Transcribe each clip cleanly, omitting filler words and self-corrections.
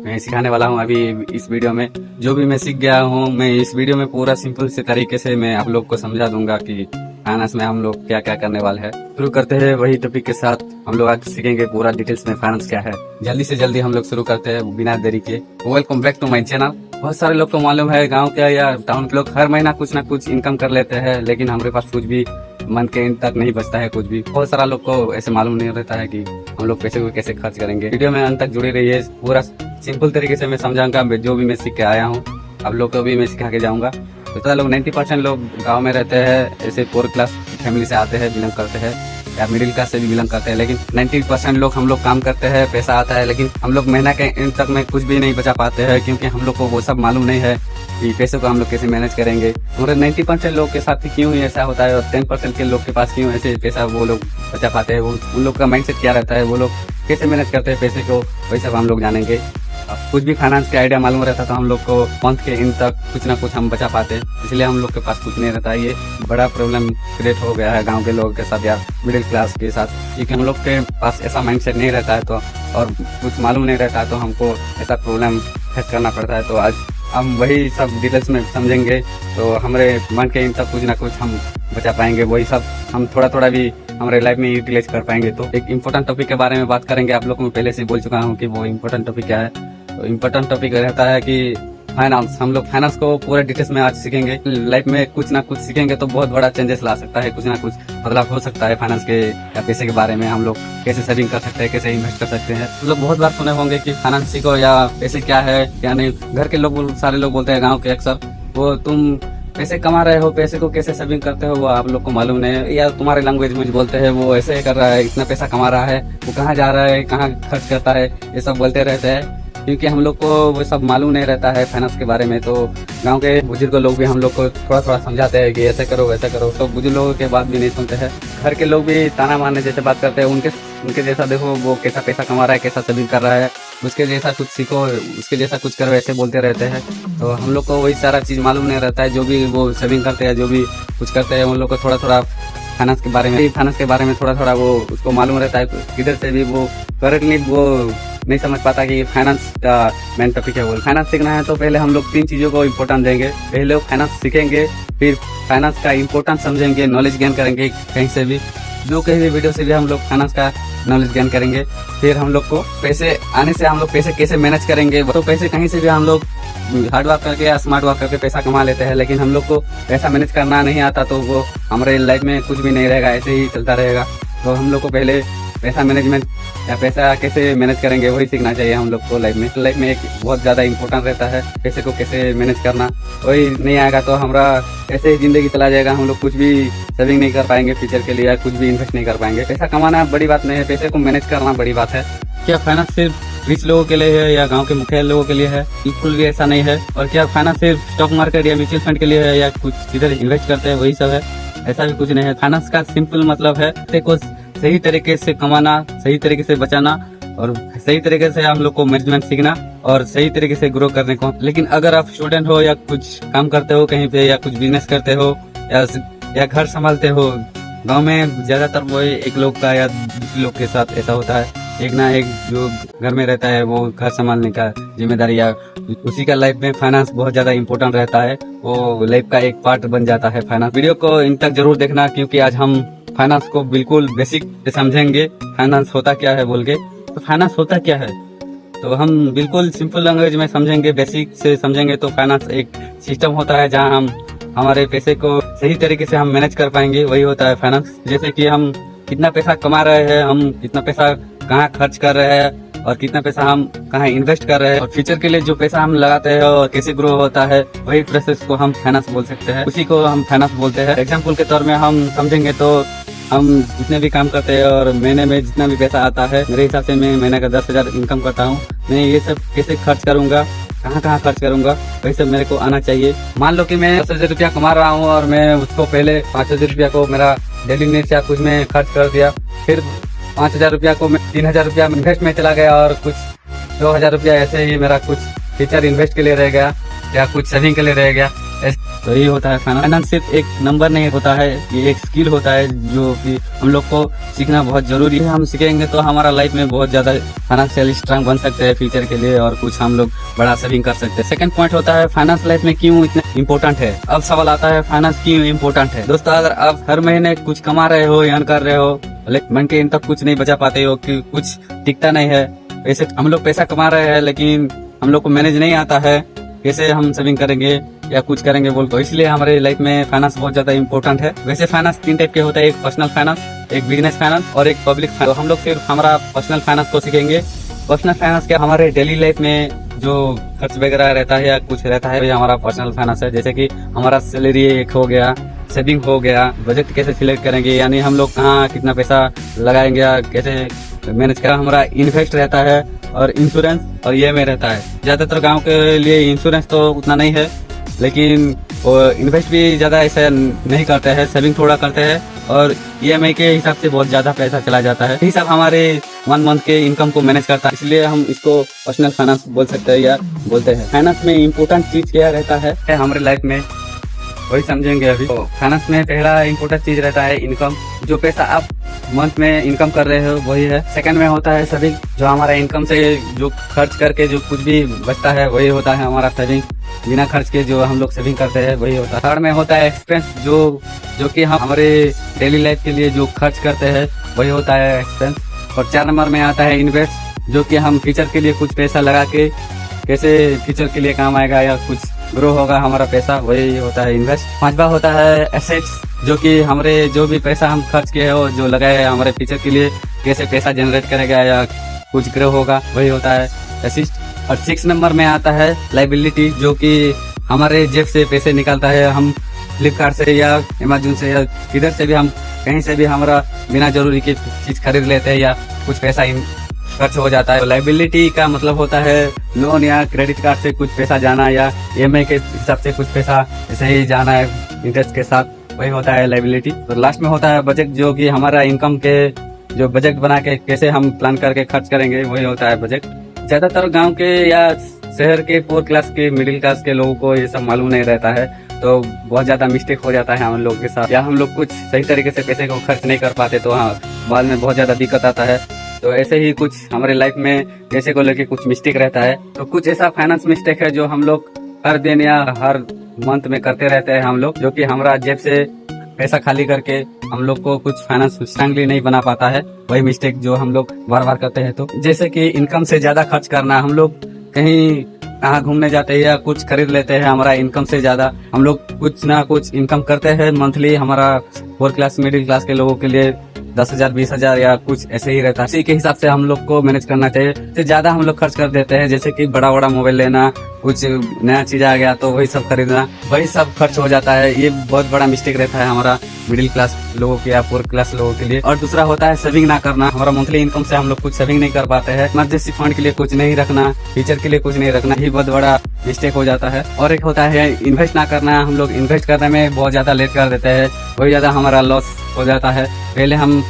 मैं सिखाने वाला हूँ अभी इस वीडियो में। जो भी मैं सीख गया हूँ मैं इस वीडियो में पूरा सिंपल से तरीके से मैं आप लोग को समझा दूंगा कि फाइनेंस में हम लोग क्या क्या करने वाले हैं। शुरू करते हैं वही टॉपिक के साथ। हम लोग आज सीखेंगे पूरा डिटेल्स में फाइनेंस क्या है। जल्दी से जल्दी हम लोग शुरू करते हैं बिना देरी के। Welcome back to my channel. बहुत सारे लोग को मालूम है गांव के या टाउन के लोग हर महीना कुछ ना कुछ इनकम कर लेते हैं, लेकिन हमारे पास कुछ भी मंथ के एंड तक नहीं बचता है कुछ भी। बहुत सारा लोग को ऐसे मालूम नहीं रहता है कि हम लोग पैसे को कैसे खर्च करेंगे। वीडियो में अंत तक जुड़े रहिए। पूरा सिंपल तरीके से मैं समझाऊंगा जो भी मैं सीख के आया हूँ, आप लोग को भी मैं सिखा के जाऊंगा। तो लोग 90% लोग गांव में रहते हैं, ऐसे पुअर क्लास फैमिली से आते हैं, बिलोंग करते हैं, या मिडिल क्लास से भी बिलोंग करते हैं। लेकिन 90% लोग हम लोग काम करते हैं, पैसा आता है, लेकिन हम लोग महीना के एंड तक में कुछ भी नहीं बचा पाते हैं, क्योंकि हम लोग को वो सब मालूम नहीं है कि पैसे को हम लोग कैसे मैनेज करेंगे। हमारे 90% लोग के साथ क्यों ही ऐसा होता है और 10% के लोग के पास क्यों ऐसे पैसा वो लोग बचा पाते हैं, वो उन लोग का माइंडसेट क्या रहता है, वो लोग कैसे मैनेज करते हैं पैसे को, वही सब हम लोग जानेंगे। कुछ भी फाइनेंस के आइडिया मालूम रहता तो हम लोग को मंथ के इन तक कुछ ना कुछ हम बचा पाते, इसलिए हम लोग के पास कुछ नहीं रहता। ये बड़ा प्रॉब्लम क्रिएट हो गया है गांव के लोगों के साथ या मिडिल क्लास के साथ, क्योंकि हम लोग के पास ऐसा माइंडसेट नहीं रहता है तो और कुछ मालूम नहीं रहता है तो हमको ऐसा प्रॉब्लम फेस करना पड़ता है। तो आज हम वही सब डिटेल्स में समझेंगे, तो हमारे मन के इन तक कुछ ना कुछ हम बचा पाएंगे। वही सब हम थोड़ा थोड़ा भी हमारे लाइफ में यूटिलाइज कर पाएंगे। तो एक इम्पोर्टेंट टॉपिक के बारे में बात करेंगे। आप लोग को मैं पहले से बोल चुका हूँ कि वो इम्पोर्टेंट टॉपिक क्या है। तो इम्पोर्टेंट टॉपिक रहता है कि फाइनेंस। हम लोग फाइनेंस को पूरे डिटेल्स में आज सीखेंगे। लाइफ में कुछ ना कुछ सीखेंगे तो बहुत बड़ा चेंजेस ला सकता है, कुछ ना कुछ बदलाव हो सकता है फाइनेंस के या पैसे के बारे में। हम लोग कैसे सेविंग कर सकते हैं, कैसे इन्वेस्ट कर सकते हैं। हम लोग बहुत बार सुने होंगे कि फाइनेंस सीखो या पैसे क्या है क्या नहीं। घर के लोग सारे लोग बोलते हैं गाँव के अक्सर, वो तुम पैसे कमा रहे हो, पैसे को कैसे सेविंग करते हो वो आप लोग को मालूम नहीं है, या तुम्हारे लैंग्वेज में बोलते हैं वो ऐसे कर रहा है, इतना पैसा कमा रहा है, वो कहाँ जा रहा है, कहाँ खर्च करता है, ये सब बोलते रहते हैं। क्योंकि हम लोग को वो सब मालूम नहीं रहता है फाइनेंस के बारे में। तो गांव के बुजुर्ग लोग भी हम लोग को थोड़ा थोड़ा समझाते हैं कि ऐसे करो वैसे करो, तो बुजुर्ग लोगों के बात भी नहीं सुनते हैं। घर के लोग भी ताना मारने जैसे बात करते हैं, उनके जैसा देखो वो कैसा पैसा कमा रहा है, कैसा सेविंग कर रहा है, उसके जैसा कुछ सीखो, उसके जैसा कुछ करो, ऐसे बोलते रहते हैं। तो हम लोग को वही सारा चीज मालूम नहीं रहता है। जो भी वो सेविंग करते हैं, जो भी कुछ करते हैं, उन लोग को थोड़ा थोड़ा फाइनेंस के बारे में थोड़ा थोड़ा वो उसको मालूम रहता है। किधर से भी वो करेक्टली वो नहीं समझ पाता कि फाइनेंस का मेन टॉपिक है। वो फाइनेंस सीखना है तो पहले हम लोग 3 चीजों को इम्पोर्टेंस देंगे। पहले फाइनेंस सीखेंगे, फिर फाइनेंस का इम्पोर्टेंस समझेंगे, नॉलेज गेन करेंगे कहीं से भी, जो कहीं भी वीडियो से भी हम लोग फाइनेंस का नॉलेज गेन करेंगे। फिर हम लोग को पैसे आने से हम लोग पैसे कैसे मैनेज करेंगे। तो पैसे कहीं से भी हम लोग हार्ड वर्क करके या स्मार्ट वर्क करके पैसा कमा लेते हैं, लेकिन हम लोग को पैसा मैनेज करना नहीं आता तो वो हमारे लाइफ में कुछ भी नहीं रहेगा, ऐसे ही चलता रहेगा। तो हम लोग को पहले पैसा मैनेजमेंट या पैसा कैसे मैनेज करेंगे वही सीखना चाहिए हम लोग को। लाइफ में एक बहुत ज्यादा इम्पोर्टेंट रहता है पैसे को कैसे मैनेज करना। वही नहीं आएगा तो हमारा ऐसे ही जिंदगी चला जाएगा, हम लोग कुछ भी सेविंग नहीं कर पाएंगे फ्यूचर के लिए, या कुछ भी इन्वेस्ट नहीं कर पाएंगे। पैसा कमाना बड़ी बात नहीं है, पैसे को मैनेज करना बड़ी बात है। क्या फाइनेंस सिर्फ रिच लोगों के लिए है या गांव के मुखिया लोगों के लिए है? बिल्कुल भी ऐसा नहीं है। और क्या फाइनेंस सिर्फ स्टॉक मार्केट या म्यूचुअल फंड के लिए है या कुछ इधर इन्वेस्ट करते हैं वही सब है? ऐसा भी कुछ नहीं है। फाइनेंस का सिंपल मतलब है पैसे को सही तरीके से कमाना, सही तरीके से बचाना, और सही तरीके से हम लोग को मैनेजमेंट सीखना और सही तरीके से ग्रो करने को। लेकिन अगर आप स्टूडेंट हो या कुछ काम करते हो कहीं पे, या कुछ बिजनेस करते हो या घर संभालते हो, गांव में ज्यादातर वो एक लोग का या दूसरे लोग के साथ ऐसा होता है, एक ना एक जो घर में रहता है वो घर संभालने का जिम्मेदारी, या उसी का लाइफ में फाइनेंस बहुत ज्यादा इम्पोर्टेंट रहता है, वो लाइफ का एक पार्ट बन जाता है फाइनेंस। वीडियो को इन तक जरूर देखना, क्योंकि आज हम फाइनेंस को बिल्कुल बेसिक से समझेंगे। फाइनेंस होता क्या है बोल के, तो फाइनेंस होता क्या है तो हम बिल्कुल सिंपल लैंग्वेज में समझेंगे, बेसिक से समझेंगे। तो फाइनेंस एक सिस्टम होता है जहाँ हम हमारे पैसे को सही तरीके से हम मैनेज कर पाएंगे, वही होता है फाइनेंस। जैसे कि हम कितना पैसा कमा रहे हैं, हम कितना पैसा कहाँ खर्च कर रहे हैं, और कितना पैसा हम कहाँ इन्वेस्ट कर रहे हैं, और फ्यूचर के लिए जो पैसा हम लगाते हैं और कैसे ग्रो होता है, वही प्रोसेस को हम फाइनेंस बोल सकते हैं, उसी को हम फाइनेंस बोलते हैं। एग्जाम्पल के तौर में हम समझेंगे तो हम जितने भी काम करते हैं और महीने में जितना भी पैसा आता है, मेरे हिसाब से मैं महीने का 10,000 इनकम करता हूँ, मैं ये सब कैसे खर्च करूंगा, कहाँ कहाँ खर्च करूंगा, वही सब मेरे को आना चाहिए। मान लो कि मैं 10,000 रुपया कमा रहा हूँ और मैं उसको पहले 5,000 रुपया को मेरा डेली नीड्स या कुछ में खर्च कर दिया, फिर 5,000 रुपया को मैं 3,000 रुपया इन्वेस्ट में चला गया, और कुछ 2,000 रुपया ऐसे ही मेरा कुछ फ्यूचर इन्वेस्ट के लिए रह गया या कुछ सेविंग के लिए रह गया। तो ये होता है फाइनेंस। सिर्फ एक नंबर नहीं होता है, ये एक स्किल होता है जो कि हम लोग को सीखना बहुत जरूरी है। हम सीखेंगे तो हमारा लाइफ में बहुत ज्यादा फाइनेंशियल स्ट्रांग बन सकते हैं फ्यूचर के लिए, और कुछ हम लोग बड़ा सेविंग कर सकते हैं। सेकंड पॉइंट होता है फाइनेंस लाइफ में क्यों इतना इम्पोर्टेंट है। अब सवाल आता है फाइनेंस क्यों इम्पोर्टेंट है। दोस्तों, अगर आप हर महीने कुछ कमा रहे हो, अर्न कर रहे हो, लेकिन मन के इन तक कुछ नहीं बचा पाते हो कि कुछ टिकता नहीं है, वैसे हम लोग पैसा कमा रहे हैं लेकिन हम लोग को मैनेज नहीं आता है कैसे हम सेविंग करेंगे या कुछ करेंगे बोल, तो इसलिए हमारे लाइफ में फाइनेंस बहुत ज्यादा इम्पोर्टेंट है। वैसे फाइनेंस 3 टाइप के होते हैं, एक पर्सनल फाइनेंस, एक बिजनेस फाइनेंस और एक पब्लिक फाइनेंस। तो हम लोग सिर्फ हमारा पर्सनल फाइनेंस को सीखेंगे। पर्सनल फाइनेंस क्या, हमारे डेली लाइफ में जो खर्च वगैरह रहता है या कुछ रहता है, ये हमारा पर्सनल फाइनेंस है। जैसे कि हमारा सैलरी एक हो गया, सेविंग हो गया, बजट कैसे सिलेक्ट करेंगे, यानी हम लोग कहाँ कितना पैसा लगाएंगे या कैसे मैनेज करा। हमारा इन्वेस्ट रहता है और इंश्योरेंस और EMI रहता है। ज्यादातर गांव के लिए इंश्योरेंस तो उतना नहीं है, लेकिन इन्वेस्ट भी ज्यादा ऐसा नहीं करते हैं, सेविंग थोड़ा करते हैं और EMI के हिसाब से बहुत ज्यादा पैसा चला जाता है। यही सब हमारे 1 मंथ के इनकम को मैनेज करता है, इसलिए हम इसको पर्सनल फाइनेंस बोल सकते हैं या बोलते हैं। फाइनेंस में इम्पोर्टेंट चीज क्या रहता है हमारे लाइफ में, वही समझेंगे अभी। तो फाइनेंस में पहला इम्पोर्टेंट चीज रहता है इनकम। जो पैसा आप मंथ में इनकम कर रहे हो वही है। सेकंड में होता है सेविंग, जो हमारा इनकम से जो खर्च करके जो कुछ भी बचता है वही होता है हमारा सेविंग। बिना खर्च के जो हम लोग सेविंग करते हैं वही होता है। थर्ड में होता है एक्सपेंस, जो कि हम हमारे डेली लाइफ के लिए जो खर्च करते हैं वही होता है एक्सपेंस। और 4 नंबर में आता है इन्वेस्ट, जो कि हम फ्यूचर के लिए कुछ पैसा लगा के कैसे फ्यूचर के लिए काम आएगा या कुछ ग्रो होगा हमारा पैसा, वही होता है इन्वेस्ट। 5वां होता है एसेट्स, जो कि हमारे जो भी पैसा हम खर्च किए हो, जो लगाए हैं हमारे फ्यूचर के लिए कैसे पैसा जनरेट करेगा या कुछ ग्रो होगा, वही होता है एसेट्स। और 6 नंबर में आता है लायबिलिटी, जो कि हमारे जेब से पैसे निकालता है। हम फ्लिपकार्ट से या अमेजोन से या किधर से भी हम कहीं से भी हमारा बिना जरूरी की चीज खरीद लेते हैं या कुछ पैसा खर्च हो जाता है। लायबिलिटी का मतलब होता है लोन या क्रेडिट कार्ड से कुछ पैसा जाना या EMI के हिसाब से कुछ पैसा ऐसे ही जाना है इंटरेस्ट के साथ, वही होता है लायबिलिटी। तो लास्ट में होता है बजट, जो कि हमारा इनकम के जो बजट बना के कैसे हम प्लान करके खर्च करेंगे वही होता है बजट। ज्यादातर गांव के या शहर के पुअर क्लास के मिडिल क्लास के लोगों को ये सब मालूम नहीं रहता है, तो बहुत ज्यादा मिस्टेक हो जाता है हम लोग के साथ, या हम लोग कुछ सही तरीके से पैसे को खर्च नहीं कर पाते, तो हाँ बाद में बहुत ज्यादा दिक्कत आता है। तो ऐसे ही कुछ हमारे लाइफ में पैसे को लेके कुछ मिस्टेक रहता है। तो कुछ ऐसा फाइनेंस मिस्टेक है जो हम लोग हर दिन या हर मंथ में करते रहते हैं हम लोग, जो कि हमारा जेब से पैसा खाली करके हम लोग को कुछ फाइनेंस स्ट्रांगली नहीं बना पाता है। वही मिस्टेक जो हम लोग बार बार करते हैं। तो जैसे कि इनकम से ज्यादा खर्च करना, हम लोग कहीं कहाँ घूमने जाते हैं या कुछ खरीद लेते हैं, हमारा इनकम से ज्यादा हम लोग कुछ ना कुछ इनकम करते हैं मंथली। हमारा पुअर क्लास मिडिल क्लास के लोगों के लिए 10,000 20,000 या कुछ ऐसे ही रहता है। इसी के हिसाब से हम लोग को मैनेज करना चाहिए। इससे ज्यादा हम लोग खर्च कर देते हैं, जैसे कि बड़ा बड़ा मोबाइल लेना, कुछ नया चीज आ गया तो वही सब खरीदना, वही सब खर्च हो जाता है। ये बहुत बड़ा मिस्टेक रहता है हमारा मिडिल क्लास लोगों के या पुअर क्लास लोगों के लिए। और दूसरा होता है सेविंग ना करना। हमारा मंथली इनकम से हम लोग कुछ सेविंग नहीं कर पाते हैं। इमरजेंसी फंड के लिए कुछ नहीं रखना, फ्यूचर के लिए कुछ नहीं रखना, ये बहुत बड़ा मिस्टेक हो जाता है। और एक होता है इन्वेस्ट ना करना। हम लोग इन्वेस्ट करने में बहुत ज्यादा लेट कर देते हैं, वही ज्यादा हमारा लॉस हो जाता है। पहले हम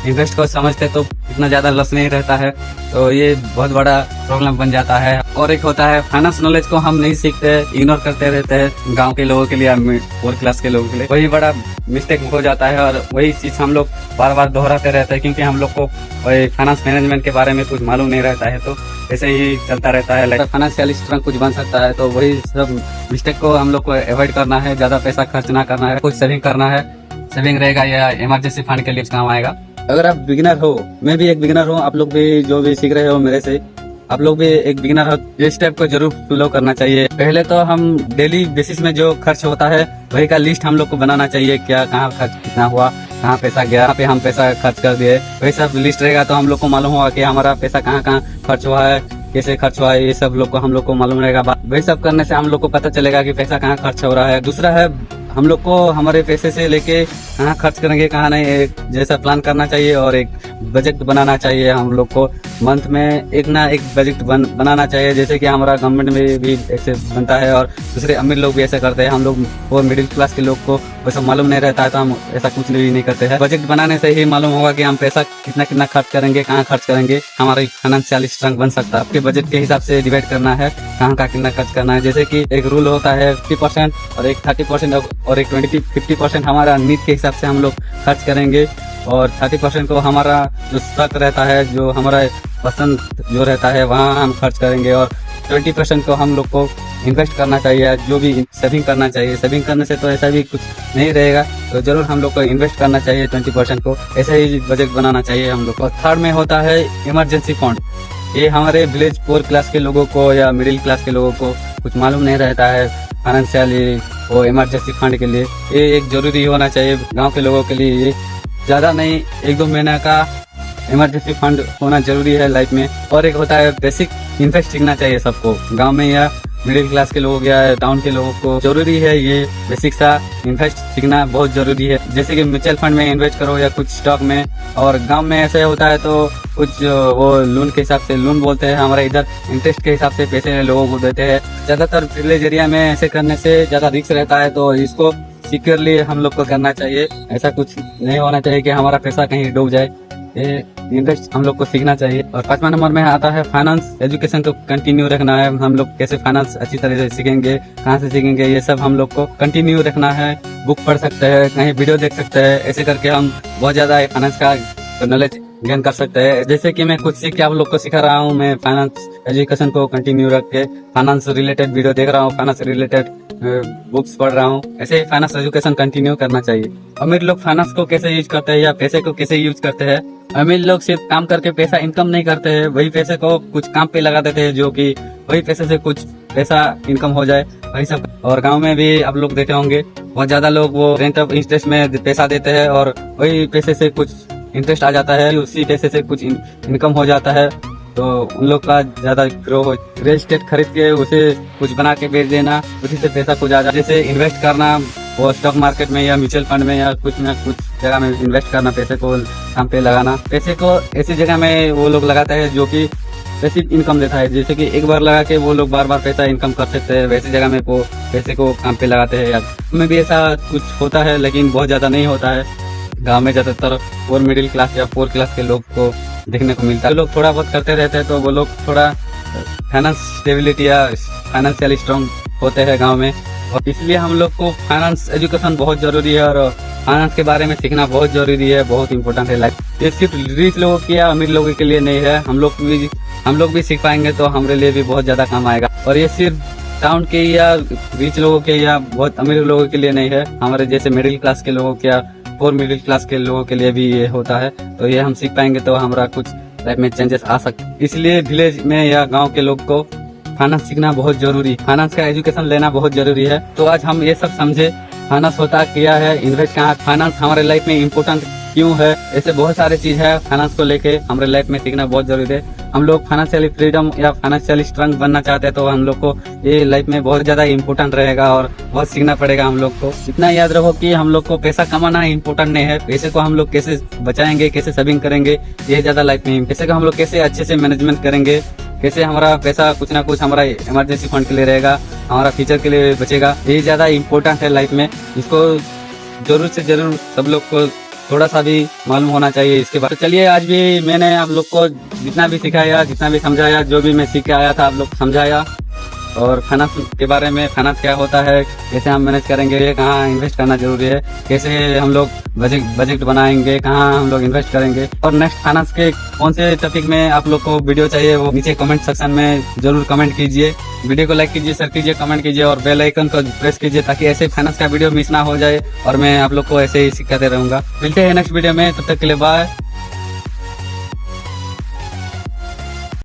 इन्वेस्ट को समझते तो इतना ज्यादा लॉस नहीं रहता है, तो ये बहुत बड़ा प्रॉब्लम बन जाता है। और एक होता है फाइनेंस नॉलेज को हम नहीं सीखते, इग्नोर करते रहते हैं गांव के लोगों के लिए, पुअर क्लास के लोगों के लिए, वही बड़ा मिस्टेक हो जाता है। और वही चीज हम लोग बार बार दोहराते रहते हैं, क्योंकि हम लोग को फाइनेंस मैनेजमेंट के बारे में कुछ मालूम नहीं रहता है, तो ऐसे ही चलता रहता है। फाइनेंशियल स्ट्रांग कुछ बन सकता है, तो वही सब मिस्टेक को हम लोग को अवॉइड करना है। ज्यादा पैसा खर्च ना करना है, कुछ सेविंग करना है। सेविंग रहेगा या इमरजेंसी फंड के लिए काम आएगा। अगर आप बिगिनर हो, मैं भी एक बिगिनर हूँ, आप लोग भी जो भी सीख रहे हो मेरे से, आप लोग भी एक बिगिनर हो, ये स्टेप को जरूर फॉलो करना चाहिए। पहले तो हम डेली बेसिस में जो खर्च होता है वही का लिस्ट हम लोग को बनाना चाहिए। क्या कहाँ खर्च कितना हुआ, कहाँ पैसा गया, पे हम पैसा खर्च कर दिए, वही सब लिस्ट रहेगा तो हम लोग को मालूम होगा कि हमारा पैसा कहाँ कहाँ खर्च हुआ है, कैसे खर्च हुआ है, ये सब लोग को हम लोग को मालूम रहेगा। वही सब करने से हम लोग को पता चलेगा कि पैसा कहाँ खर्च हो रहा है। दूसरा है हम लोग को हमारे पैसे से लेके कहाँ खर्च करेंगे कहाँ नहीं, एक जैसा प्लान करना चाहिए और एक बजट बनाना चाहिए। हम लोग को मंथ में एक ना एक बजट बनाना चाहिए, जैसे कि हमारा गवर्नमेंट में भी ऐसे बनता है और दूसरे अमीर लोग भी ऐसे करते हैं। हम लोग वो मिडिल क्लास के लोग को वो सब मालूम नहीं रहता है तो हम ऐसा कुछ भी नहीं करते हैं। बजट बनाने से ही मालूम होगा कि हम पैसा कितना कितना खर्च करेंगे, कहाँ खर्च करेंगे, हमारा फाइनेंशियल स्ट्रेंथ बन सकता है। आपके बजट के हिसाब से डिवाइड करना है कहाँ का कितना खर्च करना है। जैसे कि एक रूल होता है 50% और एक 30% और एक 50% हमारा नीड के हिसाब से हम लोग खर्च करेंगे और 30% को हमारा जो शौक रहता है, जो हमारा पसंद जो रहता है वहाँ हम खर्च करेंगे और 20% को हम लोग को इन्वेस्ट करना चाहिए, जो भी सेविंग करना चाहिए। सेविंग करने से तो ऐसा भी कुछ नहीं रहेगा, तो जरूर हम लोग को इन्वेस्ट करना चाहिए 20% को। ऐसे ही बजट बनाना चाहिए हम लोग को। थर्ड में होता है इमरजेंसी फंड। ये हमारे विलेज पुअर क्लास के लोगों को या मिडिल क्लास के लोगों को कुछ मालूम नहीं रहता है फाइनेंशियली वो इमरजेंसी फंड के लिए। ये एक जरूरी होना चाहिए गाँव के लोगों के लिए। ये ज्यादा नहीं, 1-2 महीने का इमरजेंसी फंड होना जरूरी है लाइफ में। और एक होता है बेसिक इन्वेस्ट सीखना चाहिए सबको, गांव में या मिडिल क्लास के लोग या टाउन के लोगों को जरूरी है ये बेसिक सा इन्वेस्ट सीखना बहुत जरूरी है। जैसे कि म्यूचुअल फंड में इन्वेस्ट करो या कुछ स्टॉक में। और गांव में ऐसे होता है तो कुछ वो लोन के हिसाब से लोन बोलते हैं, हमारे इधर इंटरेस्ट के हिसाब से पैसे लोगों को देते हैं। ज्यादातर विलेज एरिया में ऐसे करने से ज्यादा रिस्क रहता है, तो इसको सिक्योरली हम लोग को करना चाहिए। ऐसा कुछ नहीं होना चाहिए कि हमारा पैसा कहीं डूब जाए। ये इन्वेस्ट हम लोग को सीखना चाहिए। और 5वां नंबर में आता है फाइनेंस एजुकेशन को कंटिन्यू रखना है। हम लोग कैसे फाइनेंस अच्छी तरह से सीखेंगे, कहाँ से सीखेंगे, ये सब हम लोग को कंटिन्यू रखना है। बुक पढ़ सकते हैं, कहीं वीडियो देख सकते हैं, ऐसे करके हम बहुत ज्यादा फाइनेंस का नॉलेज गेन कर सकते हैं। जैसे कि मैं खुद सीख के आप लोग को सिखा रहा हूँ, मैं फाइनेंस एजुकेशन को कंटिन्यू रख के फाइनेंस रिलेटेड वीडियो देख रहा हूँ, फाइनेंस रिलेटेड बुक्स पढ़ रहा हूँ। ऐसे ही फाइनेंस एजुकेशन कंटिन्यू करना चाहिए। अमीर लोग फाइनेंस को कैसे यूज करते हैं या पैसे को कैसे यूज करते हैं? अमीर लोग सिर्फ काम करके पैसा इनकम नहीं करते हैं, वही पैसे को कुछ काम पे लगा देते हैं, जो कि वही पैसे से कुछ पैसा इनकम हो जाए, वही सब। और गांव में भी आप लोग देखे होंगे बहुत ज्यादा लोग वो रेंट ऑफ इंटरेस्ट में पैसा देते हैं और वही पैसे से कुछ इंटरेस्ट आ जाता है, उसी पैसे से कुछ इनकम हो जाता है। तो उन लोग का ज्यादा ग्रो हो, रियल एस्टेट खरीद के उसे कुछ बना के बेच देना, उसी से पैसा कुछ आ जाए। जैसे इन्वेस्ट करना वो स्टॉक मार्केट में या म्यूचुअल फंड में या कुछ न कुछ जगह में इन्वेस्ट करना, पैसे को काम पे लगाना। पैसे को ऐसी जगह में वो लोग लगाते हैं जो कि पैसिव इनकम देता है। जैसे कि एक बार लगा के वो लोग बार बार पैसा इनकम कर सकते हैं, वैसी जगह में वो पैसे को काम पे लगाते हैं। यार में भी ऐसा कुछ होता है, लेकिन बहुत ज्यादा नहीं होता है। गांव में ज्यादातर और मिडिल क्लास या पुअर क्लास के लोग को देखने को मिलता है। लोग थोड़ा बहुत करते रहते हैं तो वो लोग थोड़ा फाइनेंस स्टेबिलिटी या फाइनेंशियल स्ट्रांग होते हैं गांव में। और इसलिए हम लोग को फाइनेंस एजुकेशन बहुत जरूरी है और फाइनेंस के बारे में सीखना बहुत जरूरी है, बहुत इंपॉर्टेंट है लाइफ। ये सिर्फ रिच लोगों की या अमीर लोगों के लिए नहीं है, हम लोग भी सीख पाएंगे तो हमारे लिए भी बहुत ज्यादा काम आएगा। और ये सिर्फ टाउन के या रिच लोगों के या बहुत अमीर लोगों के लिए नहीं है, हमारे जैसे मिडिल क्लास के लोगों के या और मिडिल क्लास के लोगों के लिए भी ये होता है। तो ये हम सीख पाएंगे तो हमारा कुछ लाइफ में चेंजेस आ सकते। इसलिए विलेज में या गांव के लोग को फाइनेंस सीखना बहुत जरूरी, फाइनेंस का एजुकेशन लेना बहुत जरूरी है। तो आज हम ये सब समझे फाइनेंस होता क्या है, इन्वेस्ट कहाँ, फाइनेंस हमारे लाइफ में इम्पोर्टेंट क्यों है, ऐसे बहुत सारे चीज है फाइनेंस को लेके हमारे लाइफ में सीखना बहुत जरूरी है। हम लोग फाइनेंशियली फ्रीडम या फाइनेंशियली स्ट्रांग बनना चाहते हैं तो हम लोग को ये लाइफ में बहुत ज्यादा इम्पोर्टेंट रहेगा और बहुत सीखना पड़ेगा हम लोग को। इतना याद रखो कि हम लोग को पैसा कमाना इम्पोर्टेंट नहीं है, पैसे को हम लोग कैसे बचाएंगे, कैसे सेविंग करेंगे, ये ज्यादा लाइफ में। पैसे को हम लोग कैसे अच्छे से मैनेजमेंट करेंगे, कैसे हमारा पैसा कुछ ना कुछ हमारा इमरजेंसी फंड के लिए रहेगा, हमारा फ्यूचर के लिए बचेगा, ये ज्यादा इम्पोर्टेंट है लाइफ में। इसको जरूर से जरूर सब लोग को थोड़ा सा भी मालूम होना चाहिए इसके बाद। तो चलिए आज भी मैंने आप लोग को जितना भी सिखाया, जितना भी समझाया, जो भी मैं सीख के आया था आप लोग को समझाया। और फाइनेंस के बारे में, फाइनेंस क्या होता है, कैसे हम मैनेज करेंगे, कहाँ इन्वेस्ट करना जरूरी है, कैसे हम लोग बजट बनाएंगे, कहाँ हम लोग इन्वेस्ट करेंगे। और नेक्स्ट फाइनेंस के कौन से टॉपिक में आप लोग को वीडियो चाहिए वो नीचे कमेंट सेक्शन में जरूर कमेंट कीजिए। वीडियो को लाइक कीजिए, शेयर कीजिए, कमेंट कीजिए और बेल आइकन को प्रेस कीजिए ताकि ऐसे फाइनेंस का वीडियो मिस ना हो जाए और मैं आप लोग को ऐसे ही सिखाते रहूंगा। मिलते हैं नेक्स्ट वीडियो में, तब तक के लिए बाय।